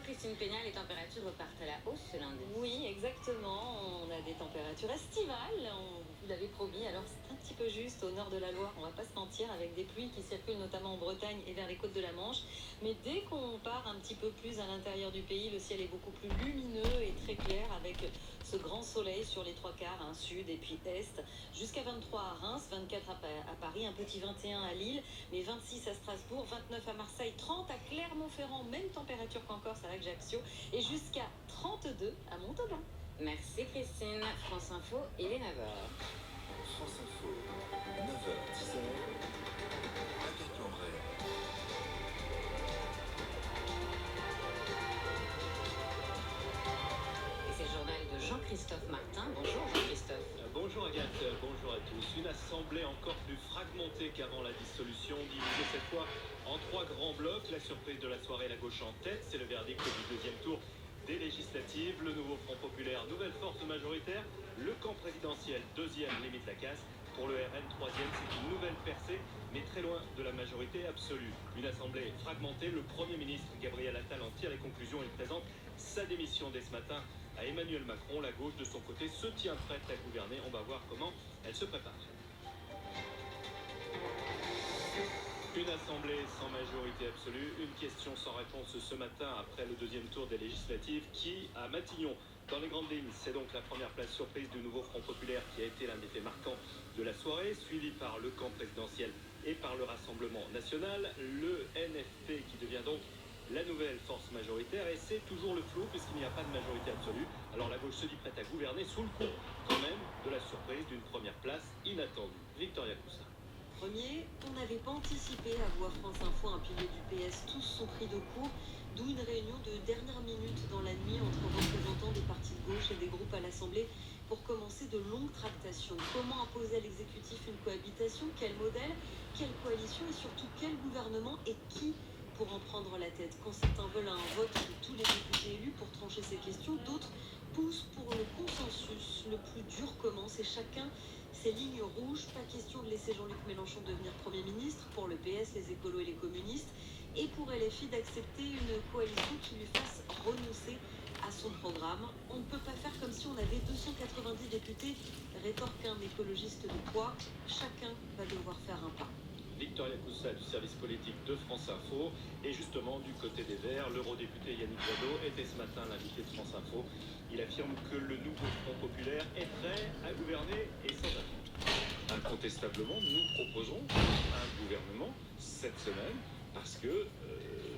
Christine Peña, les températures repartent à la hausse ce lundi. Oui, exactement. On a des températures estivales. Vous l'avez promis. Alors, c'est un petit peu juste au nord de la Loire. On va pas se mentir, avec des pluies qui circulent notamment en Bretagne et vers les côtes de la Manche. Mais dès qu'on part un petit peu plus à l'intérieur du pays, le ciel est beaucoup plus lumineux et très clair avec ce grand soleil sur les trois quarts, sud et puis est. Jusqu'à 23 à Reims, 24 à Paris, un petit 21 à Lille, mais 26 à Strasbourg, 29 à Marseille, 30 à Clermont-Ferrand, même température qu'en Corse à Ajaccio, et jusqu'à 32 à Montauban. Merci Christine. France Info, il est 9h. France Info, 9h, 10h, Agathe Lambray. Et c'est le journal de Jean-Christophe Martin. Bonjour Jean-Christophe. Bonjour Agathe, bonjour à tous. Une assemblée encore plus fragmentée qu'avant la dissolution, divisée cette fois en 3 grands blocs. La surprise de la soirée, la gauche en tête, c'est le verdict du deuxième tour des législatives. Le nouveau Front Populaire, nouvelle force majoritaire. Le camp présidentiel, deuxième, limite la casse. Pour le RN, troisième, c'est une nouvelle percée, mais très loin de la majorité absolue. Une assemblée fragmentée. Le Premier ministre Gabriel Attal en tire les conclusions. Il présente sa démission dès ce matin à Emmanuel Macron. La gauche, de son côté, se tient prête à gouverner. On va voir comment elle se prépare. Une assemblée sans majorité absolue, une question sans réponse ce matin après le deuxième tour des législatives. Qui à Matignon? Dans les grandes lignes, c'est donc la première place surprise du nouveau Front Populaire qui a été l'un des faits marquants de la soirée, suivi par le camp présidentiel et par le Rassemblement national. Le NFP qui devient donc la nouvelle force majoritaire, et c'est toujours le flou puisqu'il n'y a pas de majorité absolue. Alors la gauche se dit prête à gouverner sous le coup quand même de la surprise d'une première place inattendue. Victoria Coussa. Premier, on n'avait pas anticipé à voir France Info, un pilier du PS. Tous sont pris de court, d'où une réunion de dernière minute dans la nuit entre représentants des partis de gauche et des groupes à l'Assemblée pour commencer de longues tractations. Comment imposer à l'exécutif une cohabitation? Quel modèle? Quelle coalition? Et surtout, quel gouvernement et qui pour en prendre la tête? Quand certains veulent un vote de tous les députés élus pour trancher ces questions, d'autres poussent pour le consensus. Le plus dur commence et chacun ses lignes rouges. Pas question de laisser Jean-Luc Mélenchon devenir Premier ministre, pour le PS, les écolos et les communistes, et pour LFI d'accepter une coalition qui lui fasse renoncer à son programme. On ne peut pas faire comme si on avait 290 députés, rétorque un écologiste de poids. Chacun va devoir faire un pas. Victoria Coussa du service politique de France Info. Et justement, du côté des Verts, l'eurodéputé Yannick Jadot était ce matin l'invité de France Info. Il affirme que le nouveau Front Populaire est prêt à gouverner et sans attente. Incontestablement, nous proposons un gouvernement cette semaine parce que